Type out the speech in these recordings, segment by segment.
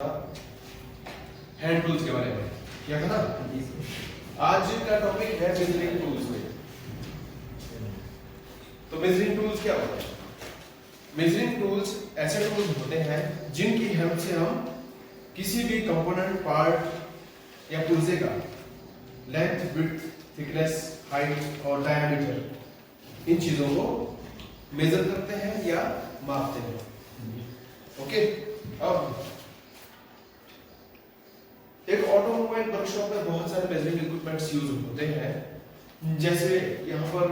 Hand tools के बारे में क्या था ना। आज का टॉपिक है मेजरिंग टूल्स में। तो मेजरिंग टूल्स क्या होते हैं? मेजरिंग टूल्स ऐसे टूल्स होते हैं जिनकी हेल्प से हम किसी भी कंपोनेंट, पार्ट या पुर्जे का लेंथ, विड्थ, थिकनेस, हाइट और डायमीटर, इन चीजों को मेजर करते हैं या मापते हैं। ओके, अब एक ऑटोमोबाइल वर्कशॉप में बहुत सारे मेजरिंग इक्विपमेंट्स यूज होते हैं। जैसे यहाँ पर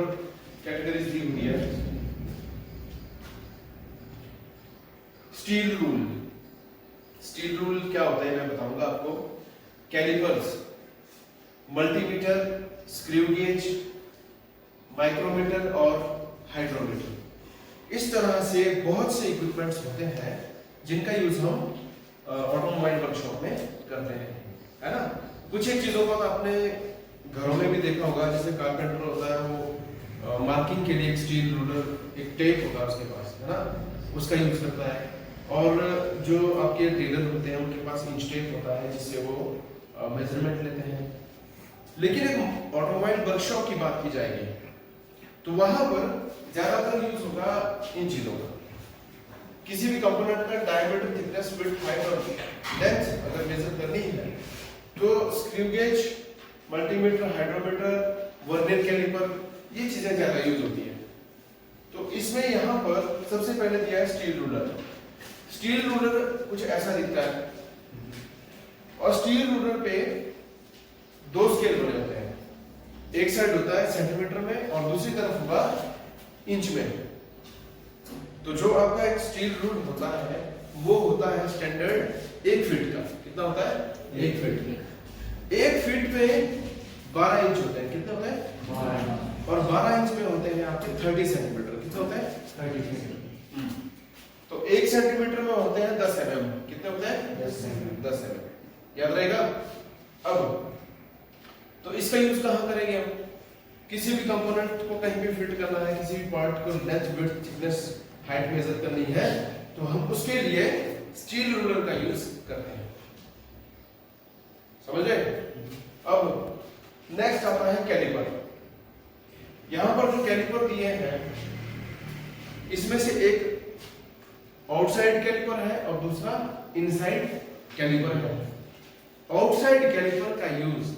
कैटेगरीज दी हुई है। Steel rule. स्टील रूल क्या होता है मैं बताऊंगा आपको। Callipers, multimeter, screw gauge, micrometer और हाइड्रोमीटर, इस तरह से बहुत से इक्विपमेंट्स होते हैं जिनका यूज हम ऑटोमोबाइल वर्कशॉप में करते हैं, है ना। कुछ एक चीजों को आपने घरों में भी देखा होगा, जैसे कारपेंटर होता है वो मार्किंग के लिए एक स्टील रूलर, एक टेप होता है उसके पास, है ना, उसका यूज करता है। और जो आपके टेलर होते हैं उनके पास इंच टेप होता है जिससे वो मेजरमेंट लेते हैं। लेकिन एक ऑटोमोबाइल वर्कशॉप की बात की जाएगी तो वहां पर ज्यादातर यूज होगा इन चीजों का। किसी भी कंपोनेंट का डायमीटर, थिकनेस, विड्थ, हाइट और लेंथ अगर मेजर करनी है तो screw gauge, multimeter, hydrometer, vernier calliper, ये चीजें ज्यादा यूज होती है। तो इसमें यहाँ पर सबसे पहले दिया है स्टील रूलर। स्टील रूलर कुछ ऐसा दिखता है और स्टील रूलर पे दो स्केल बने होते हैं। एक साइड होता है सेंटीमीटर में और दूसरी तरफ होगा इंच में। तो जो आपका एक स्टील रूल होता है वो होता है स्टैंडर्ड 1 फीट का। कितना होता है? 1 फीट। 1 फीट पे 12 इंच होते हैं। कितने होते हैं? 12। और 12 इंच में होते हैं आपके 30 सेंटीमीटर। कितने होते हैं? 30 सेंटीमीटर। तो 1 सेंटीमीटर में होते हैं 10 mm। कितने होते हैं? 10 mm। याद रहेगा। अब तो इसका यूज कहां करेंगे हम? किसी भी कंपोनेंट को कहीं भी फिट करना है, किसी भी पार्ट को length, width, thickness, height measure करनी है तो हम उसके लिए स्टील रूलर का यूज करते हैं। समझ गए? अब नेक्स्ट आता है कैलिपर। यहां पर जो कैलिपर दिए हैं इसमें से एक आउटसाइड कैलिपर है और दूसरा इनसाइड कैलिपर है। आउटसाइड कैलिपर का यूज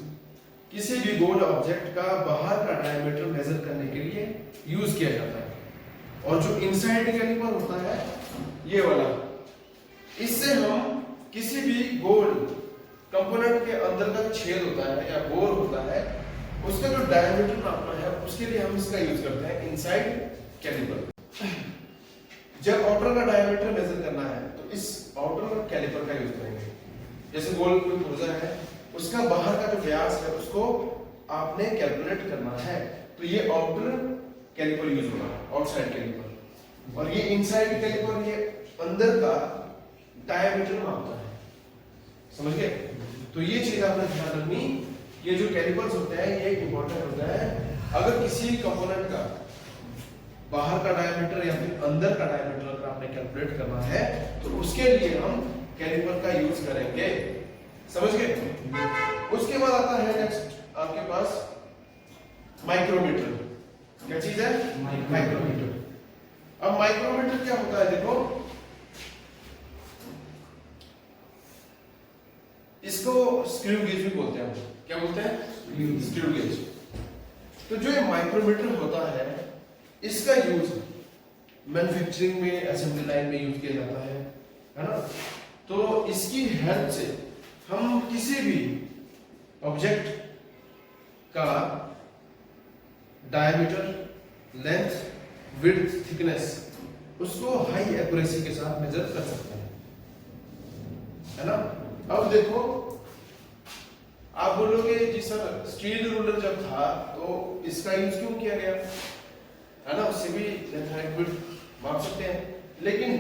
किसी भी गोल ऑब्जेक्ट का बाहर का डायमीटर मेजर करने के लिए यूज किया जाता है। और जो इनसाइड कैलिपर होता है ये वाला, इससे हम किसी भी गोल कंपोनेंट के अंदर का छेद होता है या बोर होता है उसका जो डायमीटर नापना है उसके लिए हम इसका यूज करते हैं इनसाइड कैलिपर। जब आउटर का डायमीटर मेजर करना है तो इस आउटर कैलिपर का यूज करेंगे। जैसे गोल कोई पुर्जा है उसका बाहर का जो व्यास है उसको आपने कैलकुलेट करना है तो ये आउटर कैलिपर यूज होगा, आउटसाइड कैलिपर। और ये इनसाइड कैलिपर ये अंदर का डायमीटर मापता है। समझ गए? तो ये चीज आपने ध्यान रखनी। ये जो कैलिपर्स होते हैं ये इंपॉर्टेंट होता है। अगर किसी कंपोनेंट का बाहर का डायमीटर या फिर अंदर का डायमीटर अगर आपने कैलकुलेट करना है तो उसके लिए हम कैलिपर का यूज करेंगे। समझ गए? उसके बाद आता है नेक्स्ट आपके पास माइक्रोमीटर। क्या चीज है? माइक्रोमीटर। अब माइक्रोमीटर क्या होता है? देखो, इसको स्क्रू गेज भी बोलते हैं। क्या बोलते हैं? Screw gauge. तो जो ये माइक्रोमीटर होता है इसका यूज मैन्युफैक्चरिंग में, असेंबली लाइन में यूज किया जाता है ना। तो इसकी हेल्प से हम किसी भी ऑब्जेक्ट का डायमीटर, लेंथ, विड्थ, थिकनेस उसको हाई एक्यूरेसी के साथ मेजर कर सकते हैं, है ना। अब देखो, आप बोलोगे जी सर स्टील रूलर जब था तो इसका यूज क्यों किया गया, है ना, उससे भी लेंथ, हाइट, विड्थ माप सकते हैं। लेकिन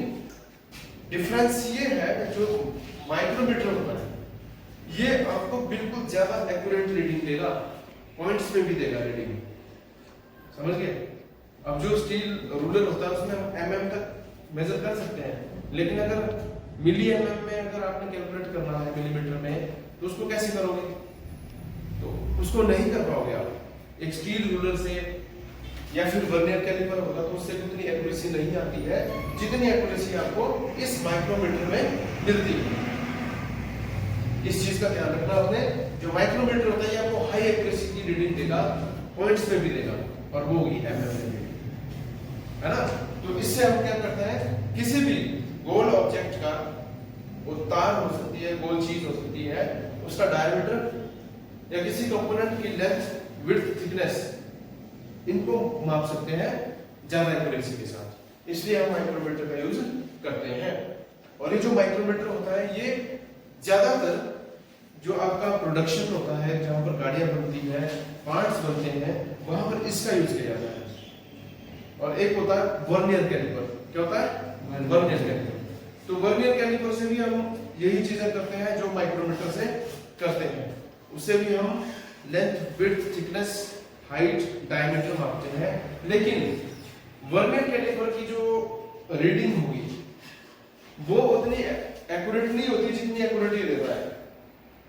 डिफरेंस ये है जो माइक्रोमीटर होता है ये आपको बिल्कुल ज्यादा एक्यूरेट रीडिंग देगा, पॉइंट्स में भी देगा रीडिंग। समझ गए? अब जो स्टील रूलर होता है उसमें हम mm तक मेजर कर सकते हैं, लेकिन अगर मिली एमएम में अगर आपने कैलकुलेट करना है मिलीमीटर में, तो उसको कैसे करोगे? तो उसको नहीं कर पाओगे आप। एक स्टील रूलर से या फिर वर्नियर कैलिपर होगा तो उससे उतनी एक्यूरेसी नहीं आती है जितनी एक्यूरेसी आपको इस माइक्रोमीटर में मिलती है। इस चीज का ध्यान रखना आपने। जो माइक्रोमीटर होता है ये आपको हाई एक्यूरेसी की रीडिंग देगा, पॉइंट्स में भी देगा, और वो होगी एमएम में भी, है ना। तो इससे हम क्या करते हैं, किसी भी गोल ऑब्जेक्ट का, वो तार हो सकती है, गोल चीज हो सकती है, उसका डायमीटर या किसी कंपोनेंट की लेंथ, विड्थ, थिकनेस, इनको माप सकते हैं ज्यादा एक्यूरेसी के साथ। इसलिए हम माइक्रोमीटर का यूज करते हैं। और ये जो माइक्रोमीटर होता है ये ज्यादातर जो आपका प्रोडक्शन होता है, जहां पर गाड़ियां बनती है, पार्ट्स बनते हैं, वहां पर इसका यूज किया जाता है। और एक होता है वर्नियर कैलिपर। क्या होता है? Vernier caliper. तो वर्नियर कैलिपर से भी हम यही चीजें करते हैं जो माइक्रोमीटर से करते हैं। उससे भी हम length, width, thickness, height, diameter मापते हैं। लेकिन वर्नियर कैलिपर की जो रीडिंग होगी वो उतनी एक्यूरेट नहीं होती जितनी एक्यूरेट ये देता है।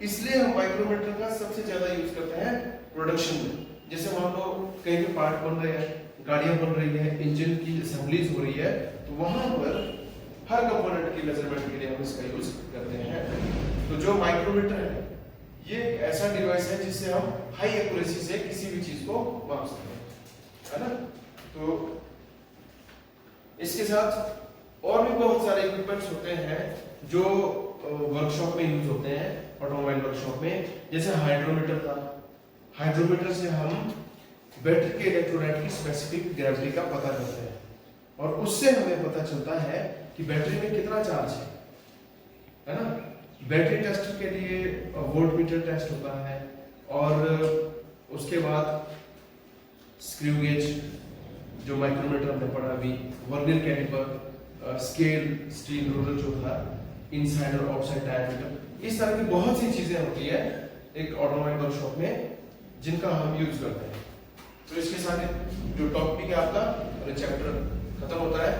इसलिए हम माइक्रोमीटर का सबसे ज्यादा यूज करते हैं प्रोडक्शन में। जैसे मान लो कहीं पे पार्ट बन रहे हैं, गाड़ियां बन रही है, इंजन की असेंबलीज हो रही है, तो वहां पर हर कंपोनेंट की मेजरमेंट के लिए हम इसका यूज करते हैं। तो जो माइक्रोमीटर है ये एक ऐसा डिवाइस है जिससे हम हाई एक्यूरेसी से किसी भी चीज को माप सकते हैं, है ना। तो इसके साथ और भी बहुत सारे इक्विपमेंट्स होते हैं जो वर्कशॉप में यूज होते हैं, ऑटोमोबाइल वर्कशॉप में। जैसे हाइड्रोमीटर था। हाइड्रोमीटर से हम बैटरी के इलेक्ट्रोलाइट की स्पेसिफिक ग्रेविटी का पता करते हैं, और उससे हमें पता चलता है कि बैटरी में कितना चार्ज है ना। बैटरी टेस्ट के लिए वोल्टमीटर टेस्ट होता है, और उसके बाद स्क्रू गेज, जो माइक्रोमीटर हमने पढ़ा अभी, vernier caliper, scale, steel ruler जो था, इनसाइड और आउटसाइड डायमीटर, इस तरह की बहुत सी चीजें होती है एक ऑटोमोबाइल वर्कशॉप में जिनका हम यूज करते हैं। तो इसके साथ जो टॉपिक है आपका चैप्टर खत्म होता है।